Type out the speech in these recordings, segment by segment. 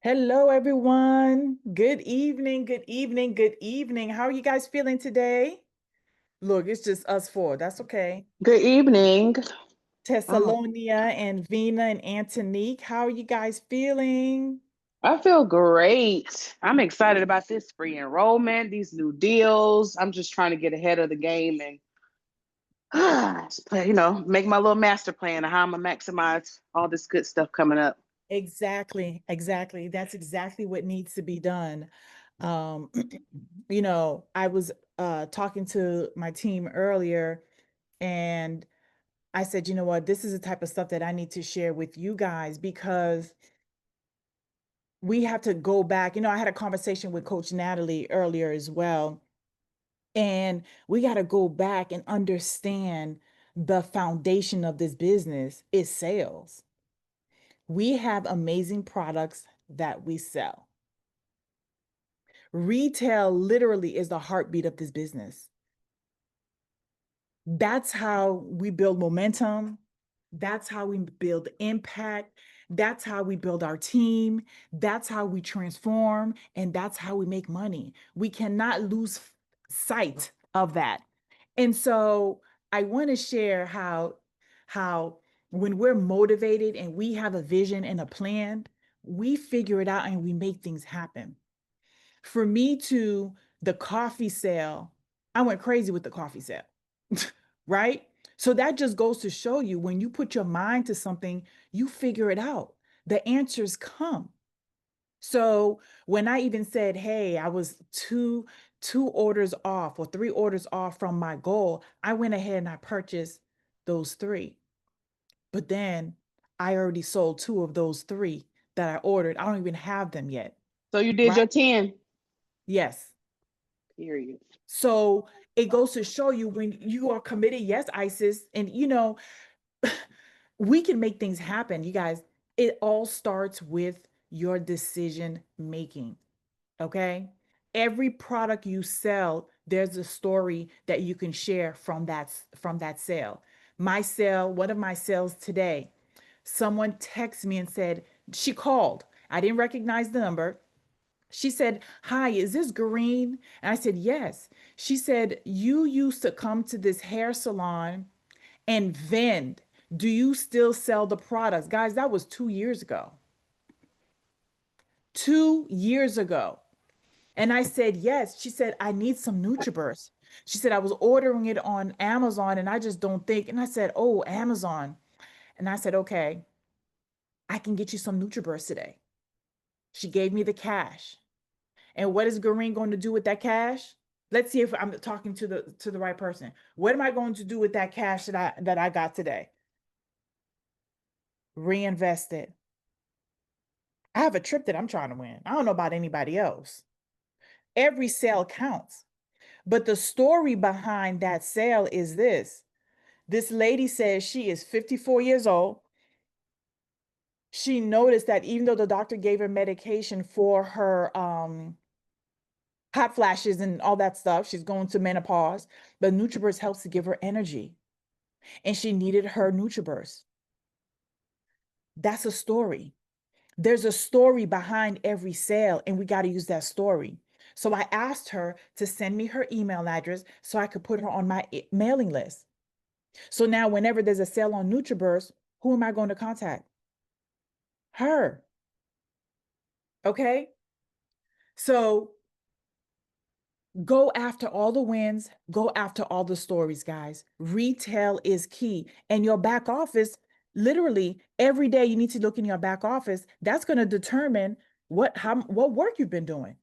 Hello, everyone. Good evening, good evening, good evening. How are you guys feeling today? Look, it's just us four. That's okay. Good evening. Oh, Tessalonia and Vina and Antonique, how are you guys feeling? I feel great. I'm excited about this free enrollment, these new deals. I'm just trying to get ahead of the game and just play, make my little master plan of how I'm gonna maximize all this good stuff coming up. Exactly, exactly. That's exactly what needs to be done. Um, I was talking to my team earlier and I said, you know what, this is the type of stuff that I need to share with you guys because we have to go back. I had a conversation with Coach Natalie earlier as well, and we got to go back and understand the foundation of this business is sales. We have amazing products that we sell. Retail literally is the heartbeat of this business. That's how we build momentum. That's how we build impact. That's how we build our team. That's how we transform. And that's how we make money. We cannot lose sight of that. And so I want to share how when we're motivated and we have a vision and a plan, we figure it out and we make things happen. For me to the coffee sale, I went crazy with the coffee sale. Right? So that just goes to show you when you put your mind to something, you figure it out. The answers come. So when I even said, "Hey, I was two orders off or three orders off from my goal," I went ahead and I purchased those three. But then I already sold two of those three that I ordered. I don't even have them yet, So you did right? your 10. Yes. Period. So it goes to show you when you are committed, yes, Isis, and we can make things happen. You guys, it all starts with your decision making. Okay. Every product you sell, there's a story that you can share from that sale. My sale, one of my sales today, someone texted me and said, she called. I didn't recognize the number. She said, "Hi, is this Garine?" And I said, "Yes." She said, "You used to come to this hair salon and vend. Do you still sell the products?" Guys, that was 2 years ago. 2 years ago. And I said, "Yes." She said, "I need some NutriBurst." She said, "I was ordering it on Amazon and I just don't think." And I said, "Oh, Amazon." And I said, "Okay, I can get you some NutriBurst today." She gave me the cash. And what is Green going to do with that cash? Let's see if I'm talking to the right person. What am I going to do with that cash that I got today? Reinvest it. I have a trip that I'm trying to win. I don't know about anybody else. Every sale counts. But the story behind that sale is this. This lady says she is 54 years old. She noticed that even though the doctor gave her medication for her hot flashes and all that stuff, she's going to menopause, but NutriBurst helps to give her energy. And she needed her NutriBurst. That's a story. There's a story behind every sale, and we got to use that story. So I asked her to send me her email address so I could put her on my mailing list. So now, whenever there's a sale on NutriBurst, who am I going to contact? Her. Okay. So go after all the wins, go after all the stories, guys. Retail is key. And your back office, literally every day you need to look in your back office. That's going to determine what work you've been doing,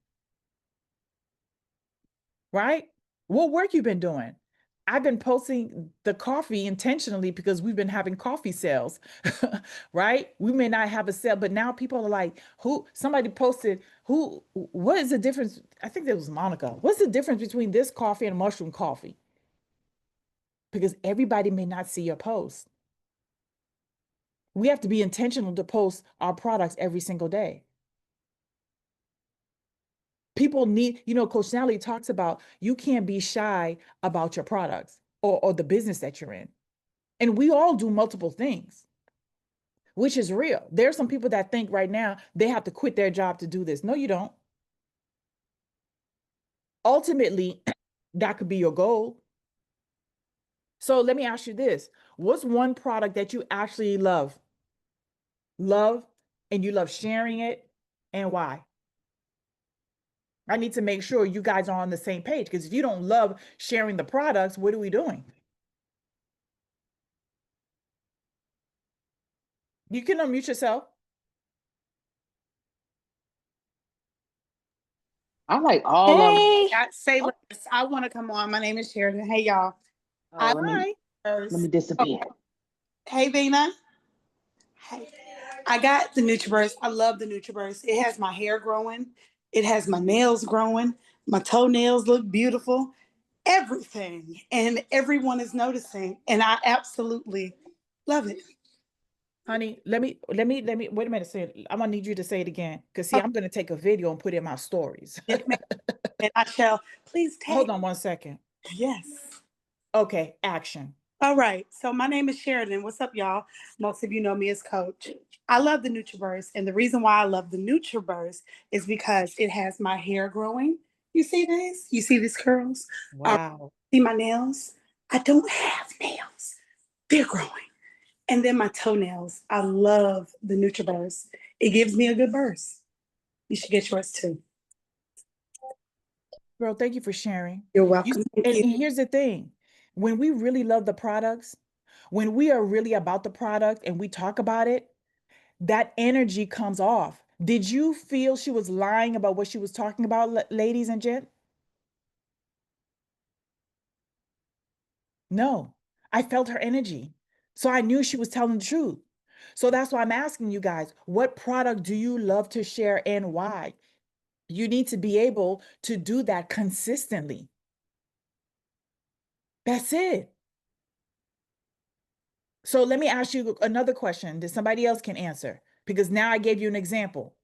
right? What work you've been doing. I've been posting the coffee intentionally because we've been having coffee sales, right? We may not have a sale, but now people are like, who somebody posted, what is the difference? I think it was Monica. What's the difference between this coffee and mushroom coffee? Because everybody may not see your post. We have to be intentional to post our products every single day. People need, Coach Natalie talks about you can't be shy about your products or the business that you're in. And we all do multiple things. which is real. There's some people that think right now they have to quit their job to do this. No, you don't. Ultimately, that could be your goal. So let me ask you this. What's one product that you actually love, and you love sharing it, and why? I need to make sure you guys are on the same page, because if you don't love sharing the products, what are we doing? You can unmute yourself. I like all of them. Hey, I say less. I want to come on. My name is Sheridan. Hey, y'all. Oh, I Hi. let me oh, disappear. hey, Vina. Hey. I got the Nutriburst. I love the Nutriburst. It has my hair growing. It has my nails growing. My toenails look beautiful. Everything, and everyone is noticing, and I absolutely love it. Honey, let me wait a minute. Say it. I'm gonna need you to say it again. Cause see, Oh, I'm gonna take a video and put it in my stories. yes, ma'am. And I shall please Hold take. on 1 second. Yes. Okay, action. All right. So my name is Sheridan. What's up, y'all? Most of you know me as Coach. I love the Nutriverse, and the reason why I love the Nutriverse is because it has my hair growing. You see this? You see these curls? Wow. See my nails? I don't have nails. They're growing. And then my toenails. I love the Nutriverse. It gives me a good burst. You should get yours too. Girl, thank you for sharing. You're You welcome. Thank and you. here's the thing. When we really love the products, when we are really about the product and we talk about it, that energy comes off. Did you feel she was lying about what she was talking about, ladies and gents? No, I felt her energy. So I knew she was telling the truth. So that's why I'm asking you guys, what product do you love to share and why? You need to be able to do that consistently. That's it. So let me ask you another question that somebody else can answer, because now I gave you an example.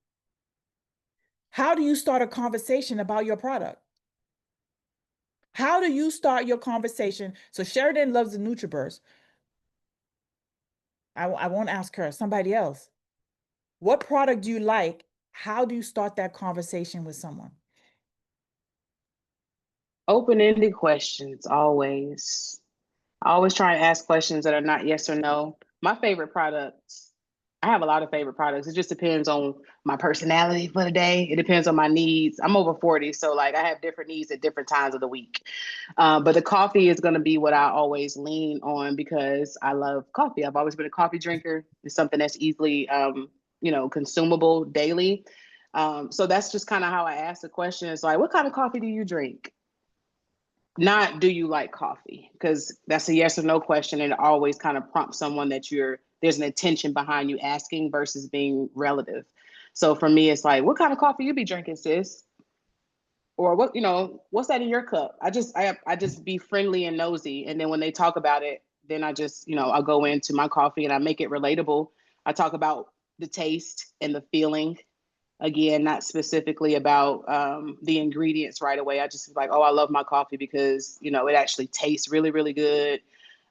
How do you start a conversation about your product? How do you start your conversation? So Sheridan loves the NutriBurst. I won't ask her, somebody else. What product do you like? How do you start that conversation with someone? Open-ended questions, always. I always try and ask questions that are not yes or no. My favorite products, I have a lot of favorite products. It just depends on my personality for the day. It depends on my needs. I'm over 40, so like I have different needs at different times of the week. But the coffee is going to be what I always lean on because I love coffee. I've always been a coffee drinker. It's something that's easily, consumable daily. So that's just kind of how I ask the question. It's like, what kind of coffee do you drink? Not do you like coffee? Because that's a yes or no question, and it always kind of prompts someone that there's an intention behind you asking versus being relative. So for me, it's like, what kind of coffee you be drinking, sis? Or what's that in your cup? I just be friendly and nosy, and then when they talk about it, then I just I'll go into my coffee and I make it relatable. I talk about the taste and the feeling. Again, not specifically about the ingredients right away. I just like, oh, I love my coffee because it actually tastes really, really good,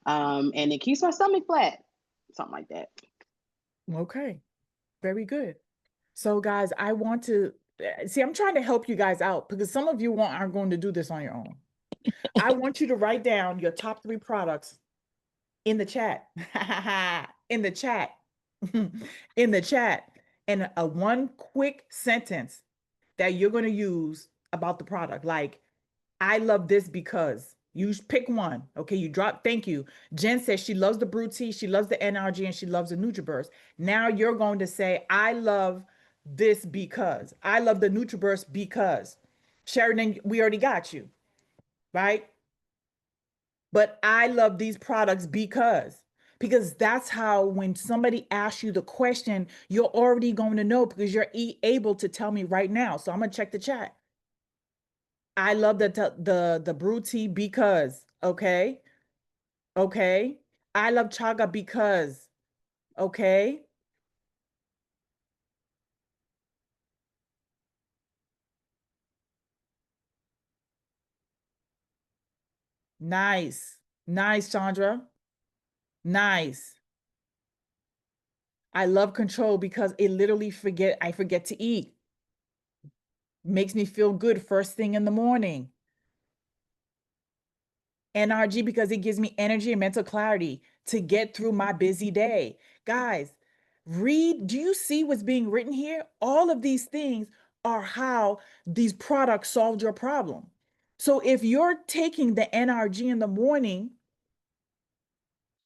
and it keeps my stomach flat, something like that. Okay, very good. So, guys, I want to see, I'm trying to help you guys out because some of you aren't going to do this on your own. I want you to write down your top 3 products in the chat. In the chat. In the chat. And a one quick sentence that you're going to use about the product. Like, I love this because you pick one. Okay, you drop. Thank you. Jen says she loves the brew tea, she loves the NRG, and she loves the NutriBurst. Now you're going to say, I love this because I love the NutriBurst because Sheridan, we already got you, right? But I love these products because that's how when somebody asks you the question, you're already going to know because you're able to tell me right now. So I'm gonna check the chat. I love the brew tea because okay, okay. I love chaga because okay. Nice, nice, Chandra. Nice. I love control because it literally I forget to eat. Makes me feel good first thing in the morning. NRG because it gives me energy and mental clarity to get through my busy day. Guys, read. Do you see what's being written here? All of these things are how these products solved your problem. So if you're taking the NRG in the morning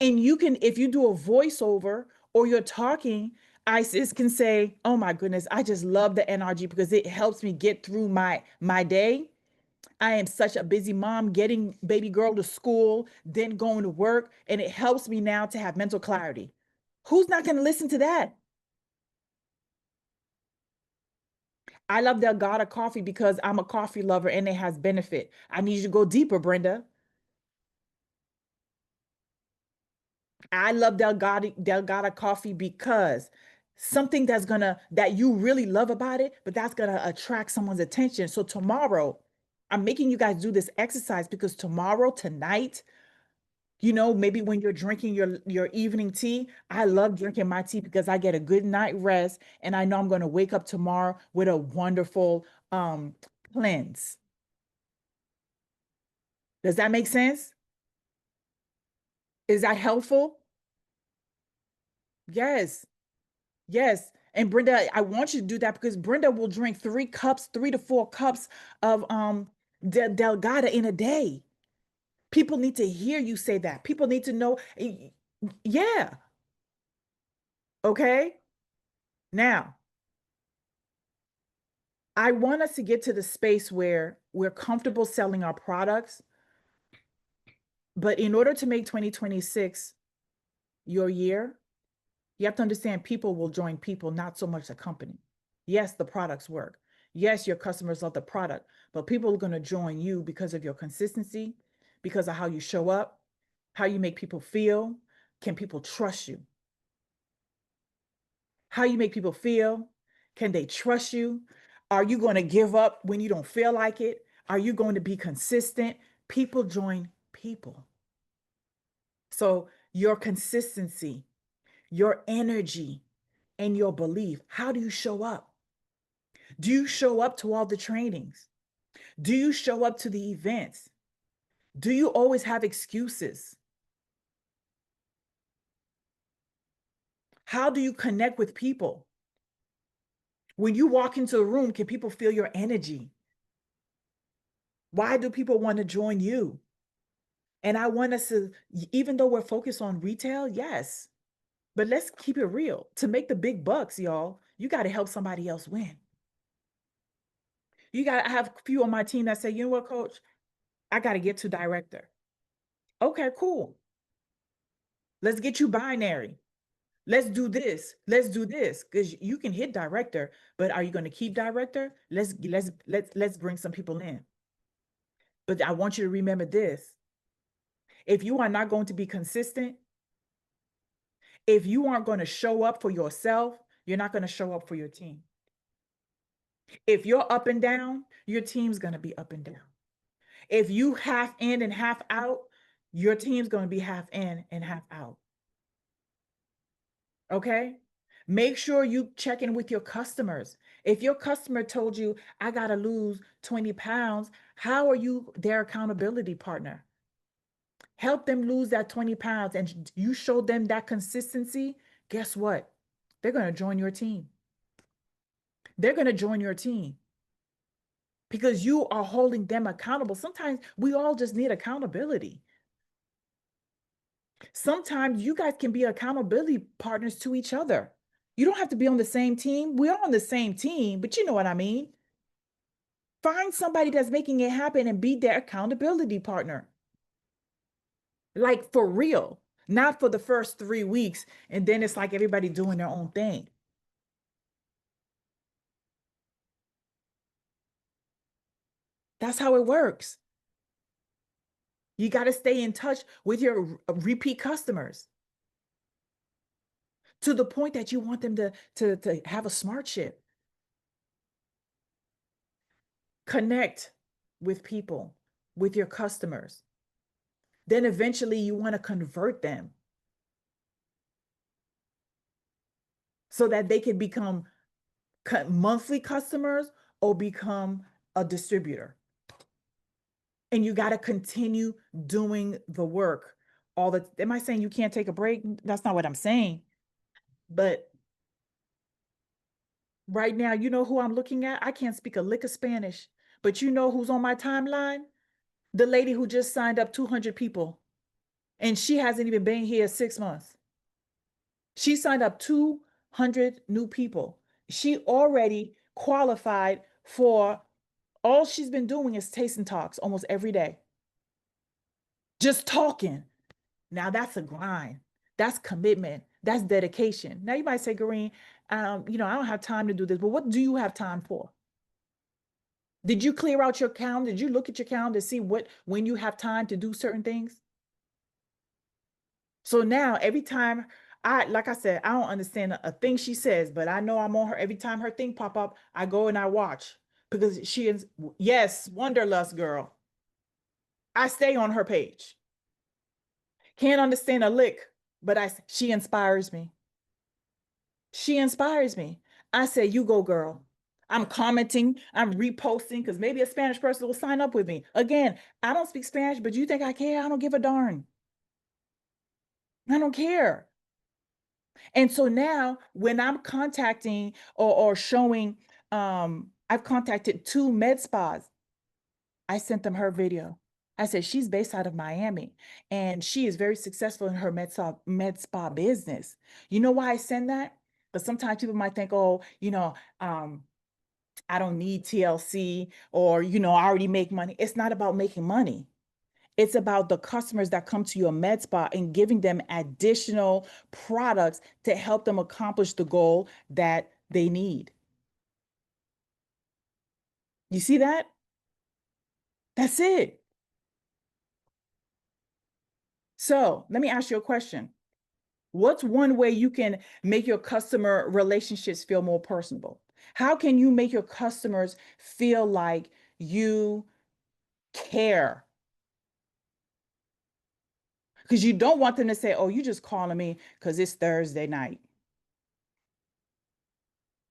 and you can, if you do a voiceover or you're talking, Isis can say, "Oh my goodness, I just love the NRG because it helps me get through my day. I am such a busy mom getting baby girl to school, then going to work, and it helps me now to have mental clarity." Who's not going to listen to that? I love Delgada coffee because I'm a coffee lover and it has benefit. I need you to go deeper, Brenda. I love Delgada coffee because something that you really love about it, but that's gonna attract someone's attention. So tomorrow, I'm making you guys do this exercise because tomorrow, tonight, maybe when you're drinking your evening tea, I love drinking my tea because I get a good night rest and I know I'm going to wake up tomorrow with a wonderful cleanse. Does that make sense? Is that helpful? Yes. Yes. And Brenda, I want you to do that because Brenda will drink 3 cups, 3 to 4 cups of Delgada in a day. People need to hear you say that. People need to know. Yeah. Okay. Now, I want us to get to the space where we're comfortable selling our products. But in order to make 2026 your year, you have to understand people will join people, not so much the company. Yes, the products work. Yes, your customers love the product, but people are going to join you because of your consistency, because of how you show up, how you make people feel. Can people trust you? How you make people feel? Can they trust you? Are you going to give up when you don't feel like it? Are you going to be consistent? People join people. So your consistency, your energy, and your belief, how do you show up? Do you show up to all the trainings? Do you show up to the events? Do you always have excuses? How do you connect with people? When you walk into a room, can people feel your energy? Why do people want to join you? And I want us to, even though we're focused on retail, yes, but let's keep it real. To make the big bucks, y'all, you got to help somebody else win. I have a few on my team that say, "You know what, coach? I got to get to director." Okay, cool. Let's get you binary. Let's do this. Let's do this because you can hit director, but are you going to keep director? Let's bring some people in. But I want you to remember this. If you are not going to be consistent, if you aren't going to show up for yourself, you're not going to show up for your team. If you're up and down, your team's going to be up and down. If you half in and half out, your team's going to be half in and half out. Okay? Make sure you check in with your customers. If your customer told you, "I got to lose 20 pounds," how are you their accountability partner? Help them lose that 20 pounds and you show them that consistency. Guess what? They're going to join your team. They're going to join your team because you are holding them accountable. Sometimes we all just need accountability. Sometimes you guys can be accountability partners to each other. You don't have to be on the same team. We're on the same team, but you know what I mean. Find somebody that's making it happen and be their accountability partner. Like for real, not for the first 3 weeks. And then it's like everybody doing their own thing. That's how it works. You got to stay in touch with your repeat customers to the point that you want them to have a smart ship. Connect with people, with your customers. Then eventually you want to convert them. so that they can become monthly customers or become a distributor. And you got to continue doing the work. Am I saying you can't take a break? That's not what I'm saying. But right now, you know who I'm looking at? I can't speak a lick of Spanish, but you know who's on my timeline? The lady who just signed up 200 people, and she hasn't even been here 6 months. She signed up 200 new people. She already qualified for, all she's been doing is tasting talks almost every day. Just talking. Now that's a grind. That's commitment. That's dedication. Now you might say, Garine, I don't have time to do this, but what do you have time for? Did you clear out your calendar? Did you look at your calendar to see when you have time to do certain things? So now every time like I said, I don't understand a thing she says, but I know I'm on her. Every time her thing pop up, I go and I watch, because she is, yes, Wanderlust girl. I stay on her page. Can't understand a lick, but she inspires me. She inspires me. I say, you go, girl. I'm commenting, I'm reposting, because maybe a Spanish person will sign up with me. Again, I don't speak Spanish, but you think I care? I don't give a darn. I don't care. And so now when I'm contacting or showing, I've contacted 2 med spas. I sent them her video. I said, she's based out of Miami and she is very successful in her med spa business. You know why I send that? Because sometimes people might think, oh, I don't need TLC, or, I already make money. It's not about making money. It's about the customers that come to your med spa and giving them additional products to help them accomplish the goal that they need. You see that? That's it. So let me ask you a question. What's one way you can make your customer relationships feel more personable? How can you make your customers feel like you care? Because you don't want them to say, oh, you just calling me because it's Thursday night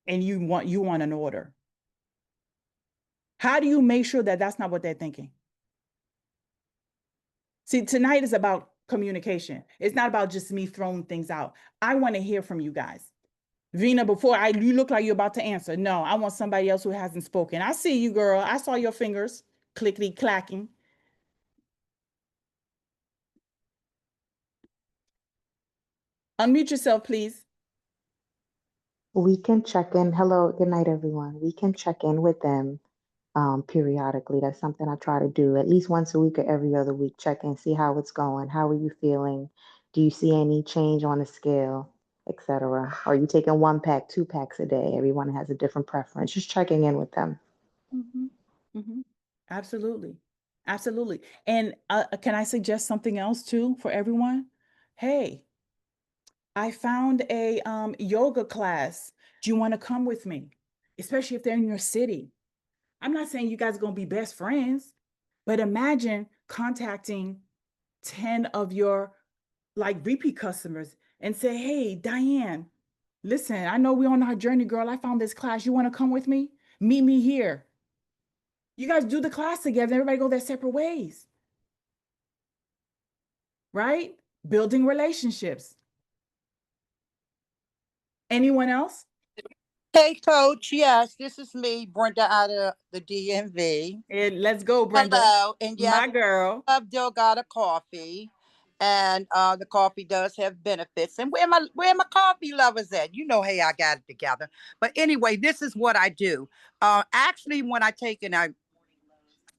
and you want an order. How do you make sure that that's not what they're thinking? See, tonight is about communication. It's not about just me throwing things out. I want to hear from you guys. Vina, you look like you're about to answer. No, I want somebody else who hasn't spoken. I see you, girl. I saw your fingers clickety clacking. Unmute yourself, please. We can check in. Hello, good night, everyone. We can check in with them periodically. That's something I try to do at least once a week or every other week. Check in, see how it's going. How are you feeling? Do you see any change on the scale, etc.? Are you taking 1 pack, 2 packs a day? Everyone has a different preference. Just checking in with them. Mm-hmm. Mm-hmm. Absolutely. Absolutely. And can I suggest something else too for everyone? Hey, I found a yoga class. Do you want to come with me? Especially if they're in your city. I'm not saying you guys are going to be best friends, but imagine contacting 10 of your repeat customers and say, hey, Diane, listen, I know we're on our journey, girl. I found this class. You want to come with me? Meet me here. You guys do the class together. Everybody go their separate ways. Right? Building relationships. Anyone else? Hey, Coach. Yes, this is me, Brenda, out of the DMV. Let's go, Brenda. Hello. And yes, my girl. I've still got a coffee, and the coffee does have benefits. And where my coffee lovers at? You know, hey, I got it together. But anyway, this is what I do. Actually, when I take and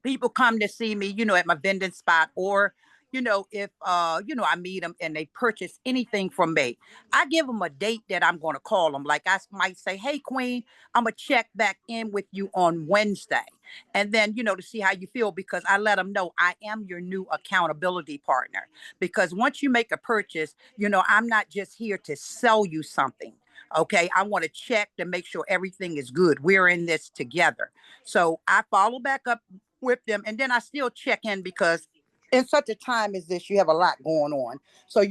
people come to see me, at my vending spot, or if I meet them and they purchase anything from me, I give them a date that I'm going to call them. Like I might say, hey, Queen, I'm going to check back in with you on Wednesday, and then to see how you feel, because I let them know I am your new accountability partner. Because once you make a purchase, I'm not just here to sell you something. Okay, I want to check to make sure everything is good. We're in this together. So I follow back up with them, and then I still check in, because in such a time as this, you have a lot going on. So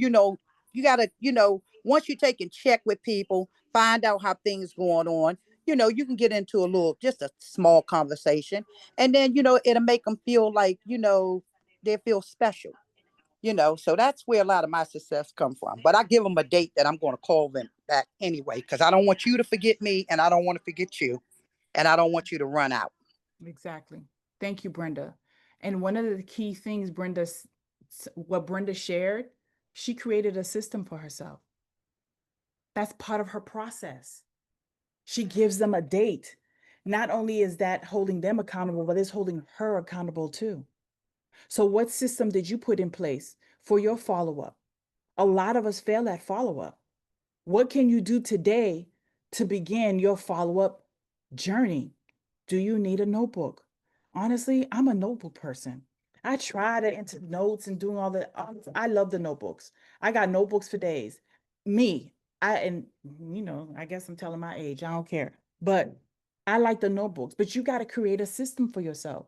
once you take and check with people, find out how things going on. You can get into just a small conversation, and then it'll make them feel like they feel special. So that's where a lot of my success come from. But I give them a date that I'm going to call them back anyway, because I don't want you to forget me, and I don't want to forget you, and I don't want you to run out. Exactly. Thank you, Brenda. And one of the key things what Brenda shared, she created a system for herself. That's part of her process. She gives them a date. Not only is that holding them accountable, but it's holding her accountable too. So, what system did you put in place for your follow up? A lot of us fail at follow up. What can you do today to begin your follow up journey? Do you need a notebook? Honestly, I'm a notebook person. I try to enter notes and doing all that. I love the notebooks. I got notebooks for days. Me, and I guess I'm telling my age. I don't care. But I like the notebooks. But you got to create a system for yourself.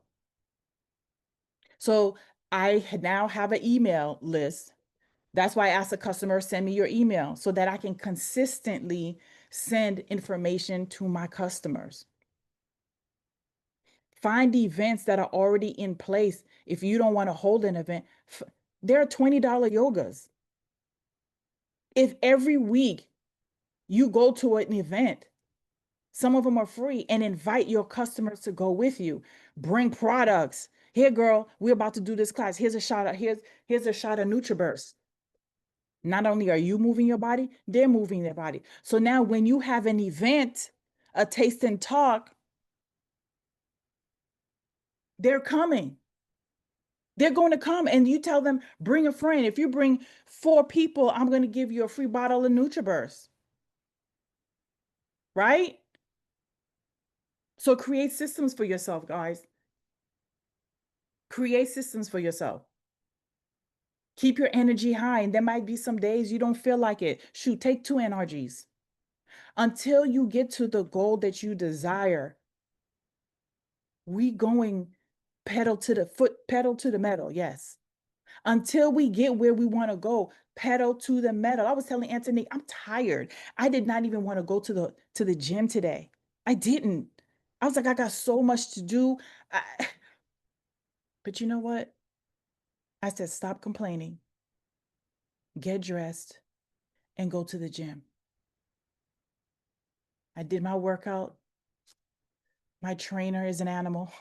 So I now have an email list. That's why I ask the customer, send me your email so that I can consistently send information to my customers. Find events that are already in place. If you don't want to hold an event, there are $20 yogas. If every week you go to an event, some of them are free, and invite your customers to go with you. Bring products. Here, girl, we're about to do this class. Here's a shot of NutriBurst. Not only are you moving your body, they're moving their body. So now when you have an event, a taste and talk, they're coming. They're going to come, and you tell them, bring a friend. If you bring 4 people, I'm going to give you a free bottle of NutriBurst. Right? So create systems for yourself, guys. Create systems for yourself. Keep your energy high. And there might be some days you don't feel like it. Shoot, take 2 NRGs. Until you get to the goal that you desire, we going pedal to the metal. Yes. Until we get where we want to go, pedal to the metal. I was telling Anthony, I'm tired. I did not even want to go to the gym today. I didn't. I was like, I got so much to do. But you know what? I said, stop complaining, get dressed, and go to the gym. I did my workout. My trainer is an animal.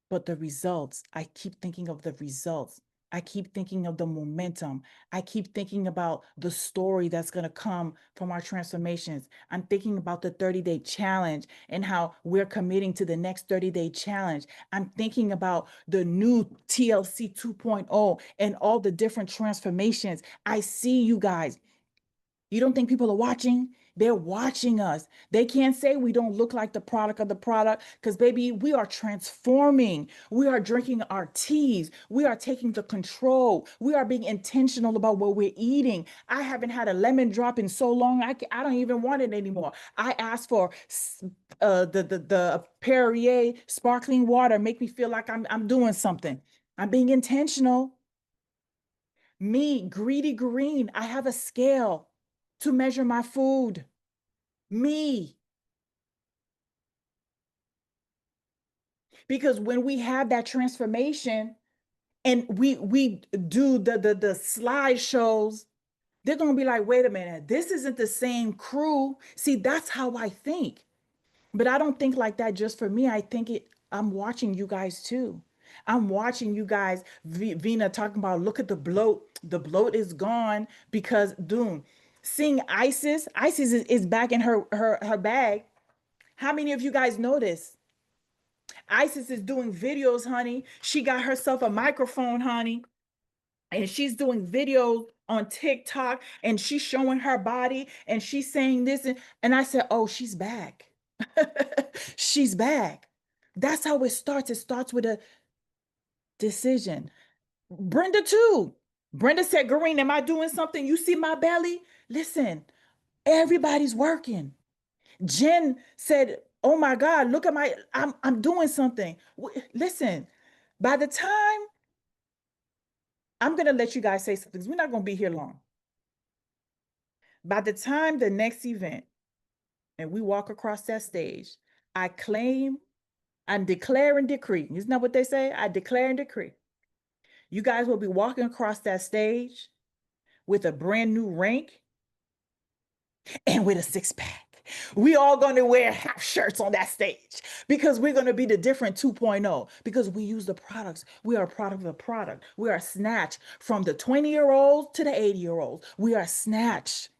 But the results, I keep thinking of the results. I keep thinking of the momentum. I keep thinking about the story that's going to come from our transformations. I'm thinking about the 30-day challenge and how we're committing to the next 30-day challenge. I'm thinking about the new TLC 2.0 and all the different transformations. I see you guys. You don't think people are watching? They're watching us. They can't say we don't look like the product of the product because, baby, we are transforming. We are drinking our teas. We are taking the control. We are being intentional about what we're eating. I haven't had a lemon drop in so long. I don't even want it anymore. I asked for the Perrier sparkling water. Make me feel like I'm doing something. I'm being intentional. Me, greedy green. I have a scale to measure my food. Me. Because when we have that transformation and we do the slideshows, they're gonna be like, wait a minute, this isn't the same crew. See, that's how I think. But I don't think like that just for me. I'm watching you guys too. I'm watching you guys, Vina talking about, look at the bloat. The bloat is gone because Doom. Seeing Isis is back in her bag. How many of you guys notice? Isis is doing videos, honey. She got herself a microphone, honey, and she's doing videos on TikTok, and she's showing her body, and she's saying this, and I said, oh, she's back. She's back. That's how it starts. It starts with a decision. Brenda too. Brenda said, Garine, am I doing something? You see my belly? Listen, everybody's working. Jen said, oh my God, look at I'm doing something. Listen, by the time I'm going to let you guys say something because we're not going to be here long. By the time the next event and we walk across that stage, I claim and declare and decree. Isn't that what they say? I declare and decree. You guys will be walking across that stage with a brand new rank and with a six pack. We all going to wear half shirts on that stage because we're going to be the different 2.0 because we use the products. We are a product of the product. We are snatched from the 20-year-olds to the 80-year-olds. We are snatched.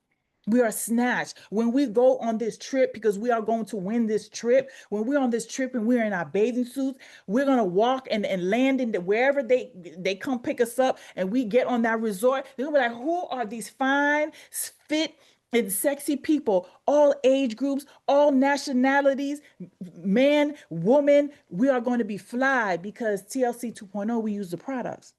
We are snatched when we go on this trip because we are going to win this trip. When we're on this trip and we're in our bathing suits, we're going to walk and land in wherever they come pick us up and we get on that resort. They're going to be like, who are these fine, fit, and sexy people, all age groups, all nationalities, man, woman. We are going to be fly because TLC 2.0, we use the products.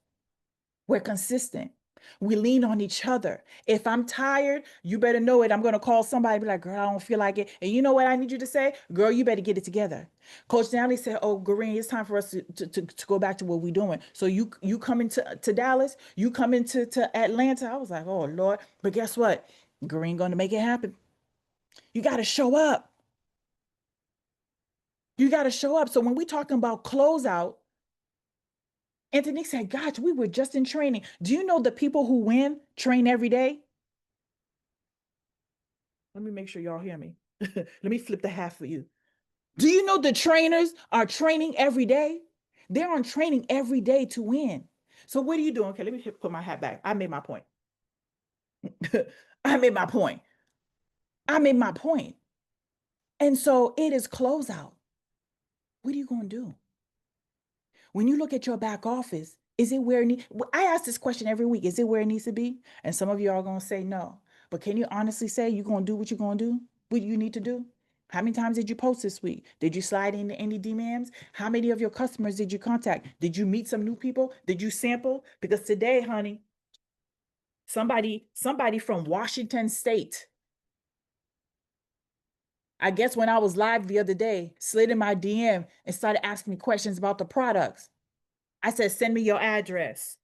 We're consistent. We lean on each other. If I'm tired, you better know it. I'm going to call somebody, be like, girl, I don't feel like it. And you know what I need you to say? Girl, you better get it together. Coach Nally said, oh, Garine, it's time for us to go back to what we're doing. So you come into Dallas, you come into Atlanta. I was like, oh, Lord. But guess what? Garine going to make it happen. You got to show up. You got to show up. So when we talking about closeout, Anthony said, gosh, we were just in training. Do you know the people who win train every day? Let me make sure y'all hear me. Let me flip the hat for you. Do you know the trainers are training every day? They're on training every day to win. So what are you doing? Okay, let me put my hat back. I made my point. I made my point. I made my point. And so it is closeout. What are you going to do? When you look at your back office, is it where it needs? I ask this question every week. Is it where it needs to be? And some of you are going to say no. But can you honestly say you're going to do what you're going to do? What you need to do? How many times did you post this week? Did you slide into any DMs? How many of your customers did you contact? Did you meet some new people? Did you sample? Because today, honey, somebody from Washington State, I guess when I was live the other day, slid in my DM and started asking me questions about the products. I said, send me your address.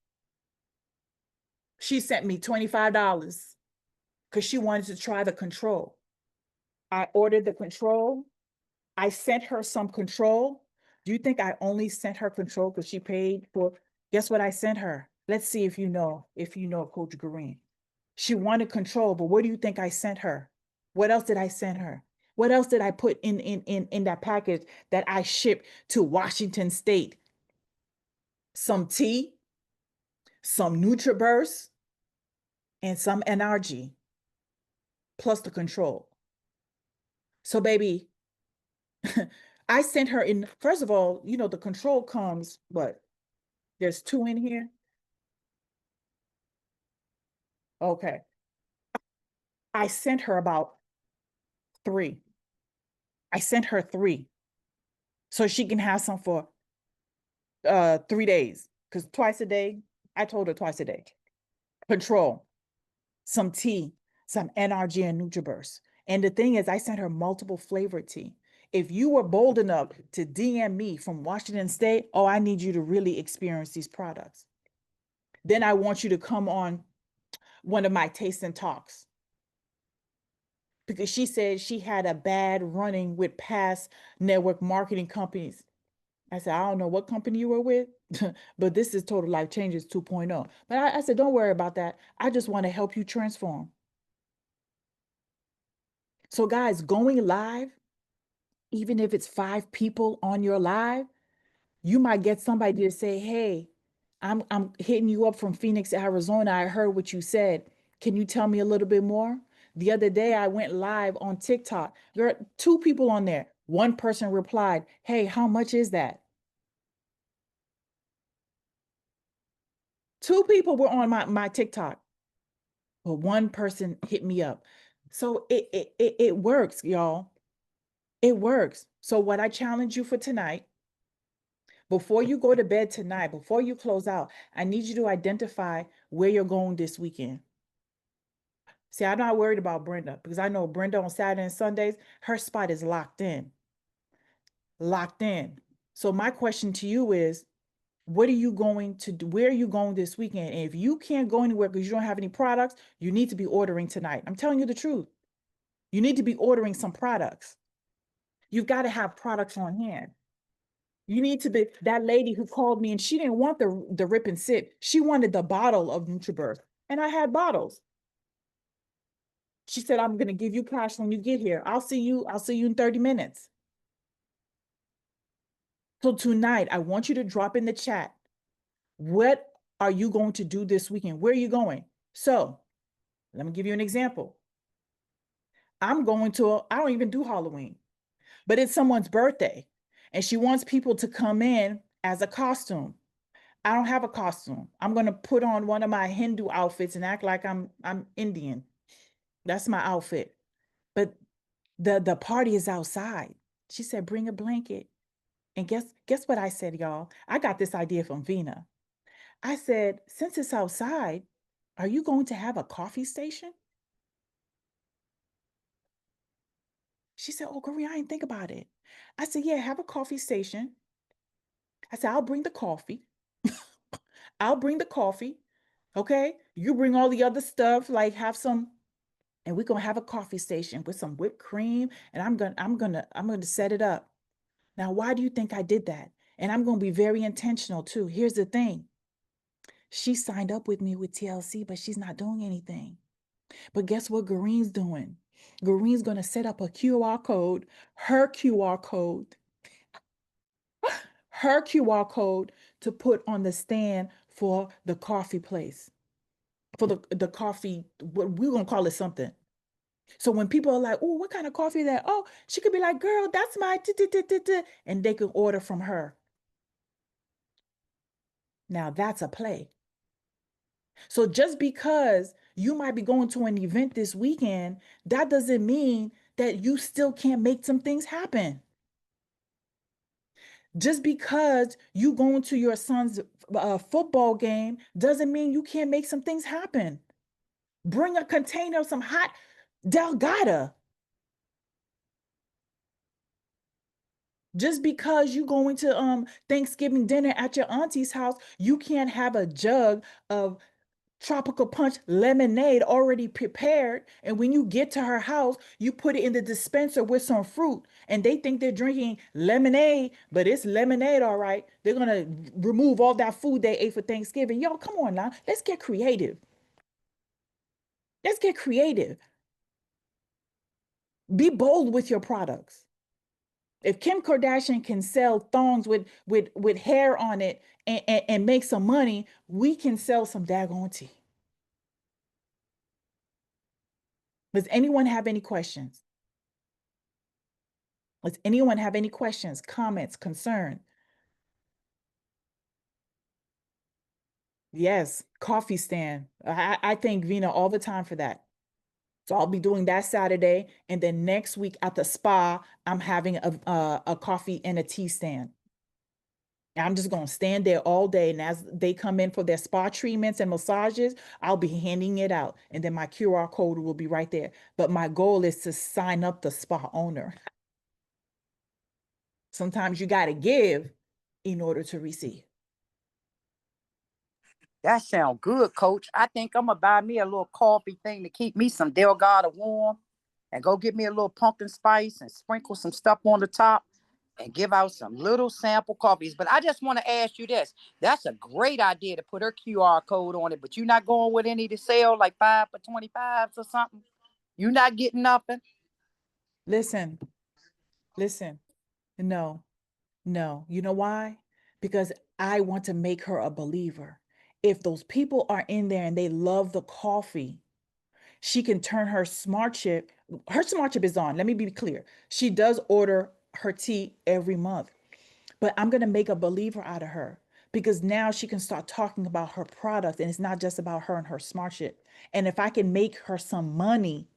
She sent me $25 because she wanted to try the control. I ordered the control. I sent her some control. Do you think I only sent her control because she paid for? Guess what I sent her? Let's see if you know Coach Garine. She wanted control, but what do you think I sent her? What else did I send her? What else did I put in that package that I shipped to Washington State? Some tea, some NutriBurst, and some NRG, plus the control. So, baby, I sent her in. First of all, the control comes, but there's 2 in here. Okay. I sent her about 3. I sent her 3 so she can have some for 3 days. Because twice a day, I told her twice a day. Control, some tea, some NRG and NutriBurst. And the thing is, I sent her multiple flavored tea. If you were bold enough to DM me from Washington State, oh, I need you to really experience these products. Then I want you to come on one of my taste and talks. Because she said she had a bad running with past network marketing companies. I said, I don't know what company you were with, but this is Total Life Changes 2.0. But I said, don't worry about that. I just want to help you transform. So guys, going live, even if it's 5 people on your live, you might get somebody to say, hey, I'm hitting you up from Phoenix, Arizona. I heard what you said. Can you tell me a little bit more? The other day I went live on TikTok. There are 2 people on there. One person replied, hey, how much is that? 2 people were on my TikTok, but one person hit me up. So it works, y'all. It works. So what I challenge you for tonight, before you go to bed tonight, before you close out, I need you to identify where you're going this weekend. See, I'm not worried about Brenda because I know Brenda on Saturday and Sundays, her spot is locked in. Locked in. So my question to you is, What are you going to do? Where are you going this weekend? And if you can't go anywhere because you don't have any products, you need to be ordering tonight. I'm telling you the truth. You need to be ordering some products. You've got to have products on hand. You need to be that lady who called me and she didn't want the rip and sip. She wanted the bottle of NutriBurst. And I had bottles. She said, I'm gonna give you cash when you get here. I'll see you in 30 minutes. So tonight, I want you to drop in the chat. What are you going to do this weekend? Where are you going? So let me give you an example. I don't even do Halloween, but it's someone's birthday and she wants people to come in as a costume. I don't have a costume. I'm going to put on one of my Hindu outfits and act like I'm Indian. That's my outfit. But the party is outside. She said, bring a blanket. And guess what I said, y'all? I got this idea from Vina. I said, since it's outside, are you going to have a coffee station? She said, oh, Garine, I didn't think about it. I said, yeah, have a coffee station. I said, I'll bring the coffee. I'll bring the coffee. Okay. You bring all the other stuff, like have some, and we're gonna have a coffee station with some whipped cream. And I'm gonna set it up. Now, why do you think I did that? And I'm gonna be very intentional too. Here's the thing. She signed up with me with TLC, but she's not doing anything. But guess what Garine's doing? Garine's gonna set up a QR code, her QR code, her QR code to put on the stand for the coffee place, for the coffee, what we're gonna call it something. So when people are like, oh, what kind of coffee is that? Oh, she could be like, girl, that's my, and they can order from her. Now that's a play. So just because you might be going to an event this weekend, that doesn't mean that you still can't make some things happen. Just because you going to your son's football game doesn't mean you can't make some things happen. Bring a container of some hot Delgada. Just because you going to Thanksgiving dinner at your auntie's house, you can't have a jug of tropical punch lemonade already prepared. And when you get to her house, you put it in the dispenser with some fruit. And they think they're drinking lemonade, but it's lemonade, all right. They're going to remove all that food they ate for Thanksgiving. Y'all, come on now. Let's get creative. Let's get creative. Be bold with your products. If Kim Kardashian can sell thongs with hair on it and make some money, we can sell some daggone tea. Does anyone have any questions? Does anyone have any questions, comments, concern? Yes, coffee stand. I thank Vina all the time for that. So I'll be doing that Saturday. And then next week at the spa, I'm having a coffee and a tea stand. I'm just going to stand there all day. And as they come in for their spa treatments and massages, I'll be handing it out. And then my QR code will be right there. But my goal is to sign up the spa owner. Sometimes you got to give in order to receive. That sounds good, Coach. I think I'm gonna buy me a little coffee thing to keep me some Delgado warm, and go get me a little pumpkin spice and sprinkle some stuff on the top, and give out some little sample coffees. But I just want to ask you this: that's a great idea to put her QR code on it, but you're not going with any to sell like 5 for 25s or something. You're not getting nothing. Listen, no, no. You know why? Because I want to make her a believer. If those people are in there and they love the coffee, she can turn her smart chip. Her smart chip is on. Let me be clear. She does order her tea every month, but I'm going to make a believer out of her because now she can start talking about her product and it's not just about her and her smart chip. And if I can make her some money,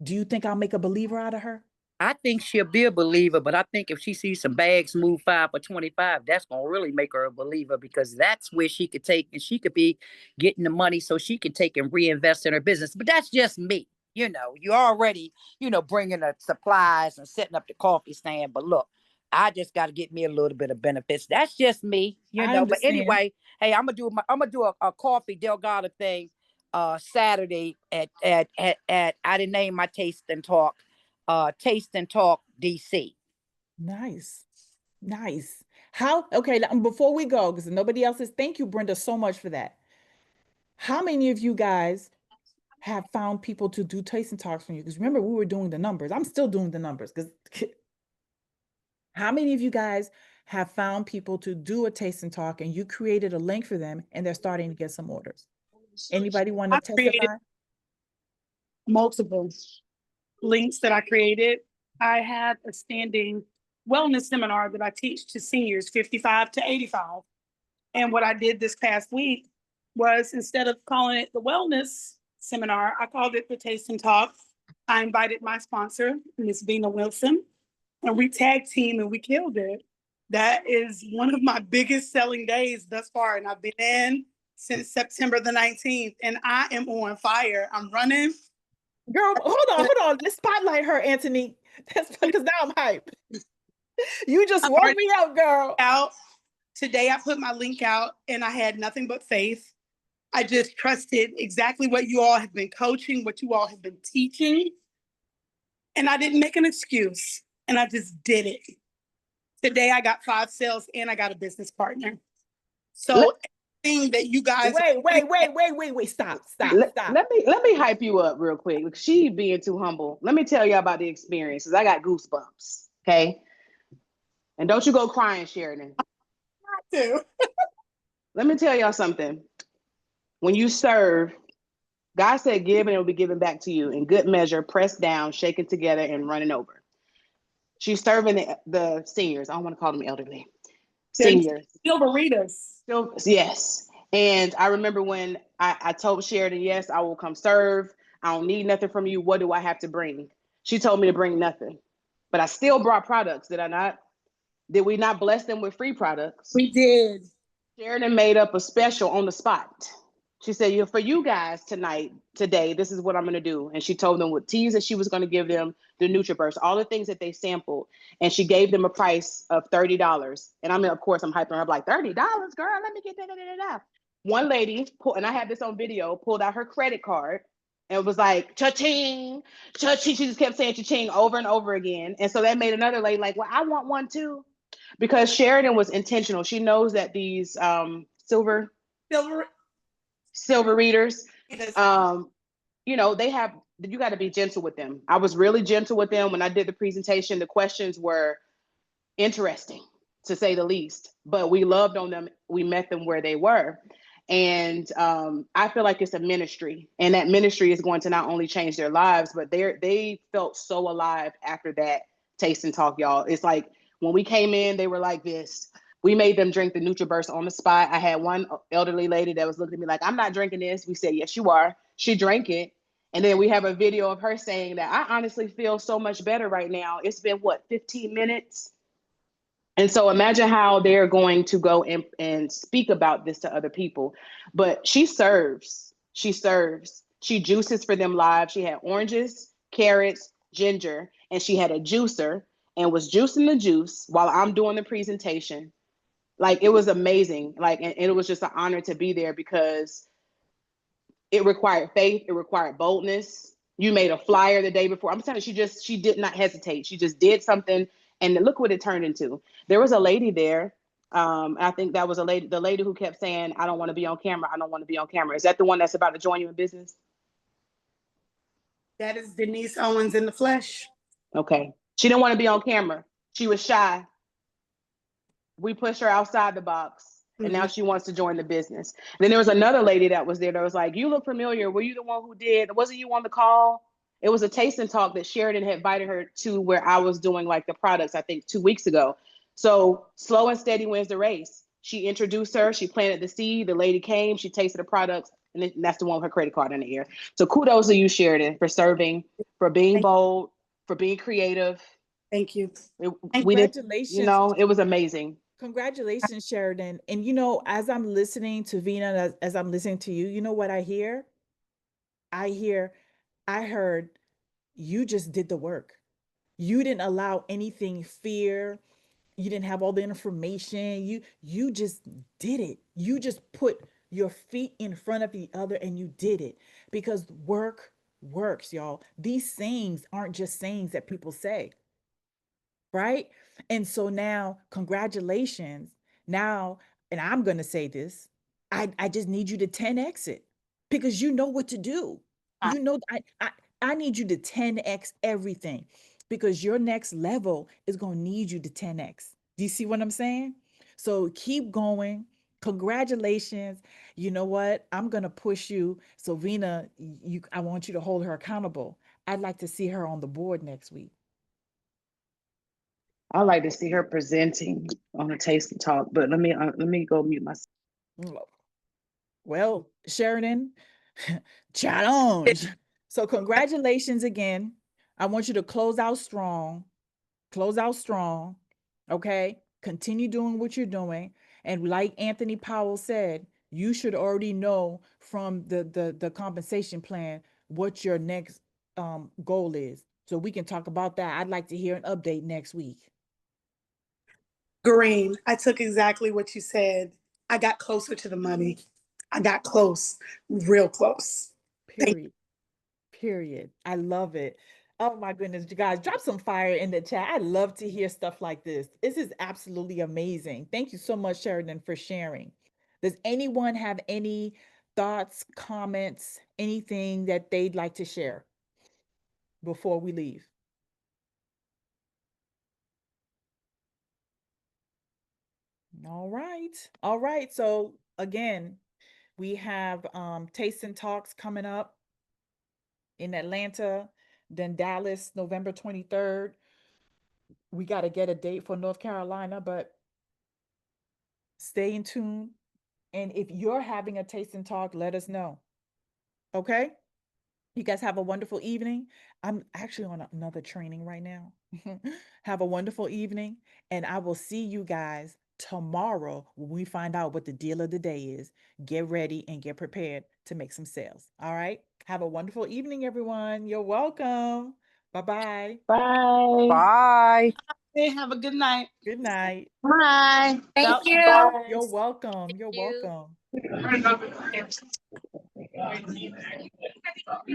do you think I'll make a believer out of her? I think she'll be a believer, but I think if she sees some bags move 5 for 25, that's gonna really make her a believer, because that's where she could take, and she could be getting the money so she can take and reinvest in her business. But that's just me. You already, bringing the supplies and setting up the coffee stand. But look, I just got to get me a little bit of benefits. That's just me, you I know. But understand. anyway, hey, I'm gonna do a coffee Delgado thing Saturday at I didn't name my Taste and Talk DC. Nice. Nice. How, okay, before we go, because nobody else is, thank you, Brenda, so much for that. How many of you guys have found people to do taste and talks from you? Because remember, we were doing the numbers. I'm still doing the numbers because how many of you guys have found people to do a taste and talk and you created a link for them and they're starting to get some orders? Anybody want to I created testify? multiple links that I created. I have a standing wellness seminar that I teach to seniors 55 to 85. And what I did this past week was, instead of calling it the wellness seminar, I called it the Taste and Talk. I invited my sponsor, Miss Vina Wilson, and we tag team and we killed it. That is one of my biggest selling days thus far. And I've been in since September the 19th, and I am on fire. I'm running. Girl, hold on. Let's spotlight her, Anthony. That's because now I'm hyped. You just I'm woke already me up, girl. out. Today I put my link out and I had nothing but faith. I just trusted exactly what you all have been coaching, what you all have been teaching. And I didn't make an excuse, and I just did it. Today I got 5 sales and I got a business partner. So everything that you guys Wait. Stop. Let me hype you up real quick. Look, she being too humble. Let me tell you about the experiences. I got goosebumps. Okay. And don't you go crying, Sheridan. do. Let me tell y'all something. When you serve, God said, give and it will be given back to you in good measure, pressed down, shaken together, and running over. She's serving the seniors. I don't want to call them elderly. Seniors. Silveritas. Still, yes. And I remember when I told Sheridan, yes, I will come serve. I don't need nothing from you. What do I have to bring? She told me to bring nothing. But I still brought products, did I not? Did we not bless them with free products? We did. Sheridan made up a special on the spot. She said, for you guys today, this is what I'm going to do. And she told them what teas that she was going to give them, the NutriBurst, all the things that they sampled. And she gave them a price of $30. And I mean, of course, I'm hyping her up like, $30, girl, let me get that. One lady, and I had this on video, pulled out her credit card and was like, cha-ching, cha-ching. She just kept saying cha-ching over and over again. And so that made another lady like, well, I want one too. Because Sheridan was intentional. She knows that these silver readers, you know, you got to be gentle with them. I was really gentle with them when I did the presentation. The questions were interesting, to say the least, but we loved on them. We met them where they were. And I feel like it's a ministry, and that ministry is going to not only change their lives, but they felt so alive after that taste and talk, y'all. It's like when we came in, they were like this. We made them drink the NutriBurst on the spot. I had one elderly lady that was looking at me like, I'm not drinking this. We said, yes, you are. She drank it. And then we have a video of her saying that I honestly feel so much better right now. It's been 15 minutes? And so imagine how they're going to go and speak about this to other people. But she serves. She juices for them live. She had oranges, carrots, ginger, and she had a juicer and was juicing the juice while I'm doing the presentation. Like, it was amazing. Like, and it was just an honor to be there because it required faith. It required boldness. You made a flyer the day before. I'm telling you, she did not hesitate. She just did something, and look what it turned into. There was a lady there. I think that was the lady who kept saying, I don't want to be on camera. I don't want to be on camera. Is that the one that's about to join you in business? That is Denise Owens in the flesh. Okay. She didn't want to be on camera. She was shy. We pushed her outside the box, and now she wants to join the business. And then there was another lady that was there that was like, you look familiar. Were you the one who did? Wasn't you on the call? It was a taste and talk that Sheridan had invited her to, where I was doing like the products, I think 2 weeks ago. So slow and steady wins the race. She introduced her. She planted the seed. The lady came. She tasted the products. And that's the one with her credit card in the ear. So kudos to you, Sheridan, for serving, for being bold, for being creative. Thank you. Congratulations. It was amazing. Congratulations, Sheridan. And as I'm listening to Vina, as I'm listening to you, you know what I hear? I heard you just did the work. You didn't allow anything, fear, You didn't have all the information. You just did it. You just put your feet in front of the other and you did it, because work works, y'all. These sayings aren't just sayings that people say, right? And so now, congratulations. Now, and I'm going to say this, I just need you to 10x it, because you know what to do. You know, I need you to 10x everything, because your next level is going to need you to 10x. Do you see what I'm saying? So keep going. Congratulations. You know what? I'm going to push you. So Vina, I want you to hold her accountable. I'd like to see her on the board next week. I like to see her presenting on a taste and talk, but let me go mute myself. Well, Sheridan, challenge. So congratulations again. I want you to close out strong. Close out strong. Okay? Continue doing what you're doing. And like Anthony Powell said, you should already know from the compensation plan what your next goal is. So we can talk about that. I'd like to hear an update next week. Green, I took exactly what you said. I got closer to the money. I got close, real close. Period. Period. I love it. Oh my goodness, you guys, drop some fire in the chat. I love to hear stuff like this. This is absolutely amazing. Thank you so much, Sheridan, for sharing. Does anyone have any thoughts, comments, anything that they'd like to share before we leave? All right. All right. So again, we have Taste and Talks coming up in Atlanta, then Dallas, November 23rd. We got to get a date for North Carolina, but stay in tune. And if you're having a taste and talk, let us know. Okay? You guys have a wonderful evening. I'm actually on another training right now. Have a wonderful evening. And I will see you guys tomorrow when we find out what the deal of the day is. Get ready and get prepared to make some sales. All right? Have a wonderful evening, everyone. You're welcome. Bye-bye. Bye. Bye. Hey, have a good night. Good night. Bye. Thank you. You're welcome. You're You. welcome.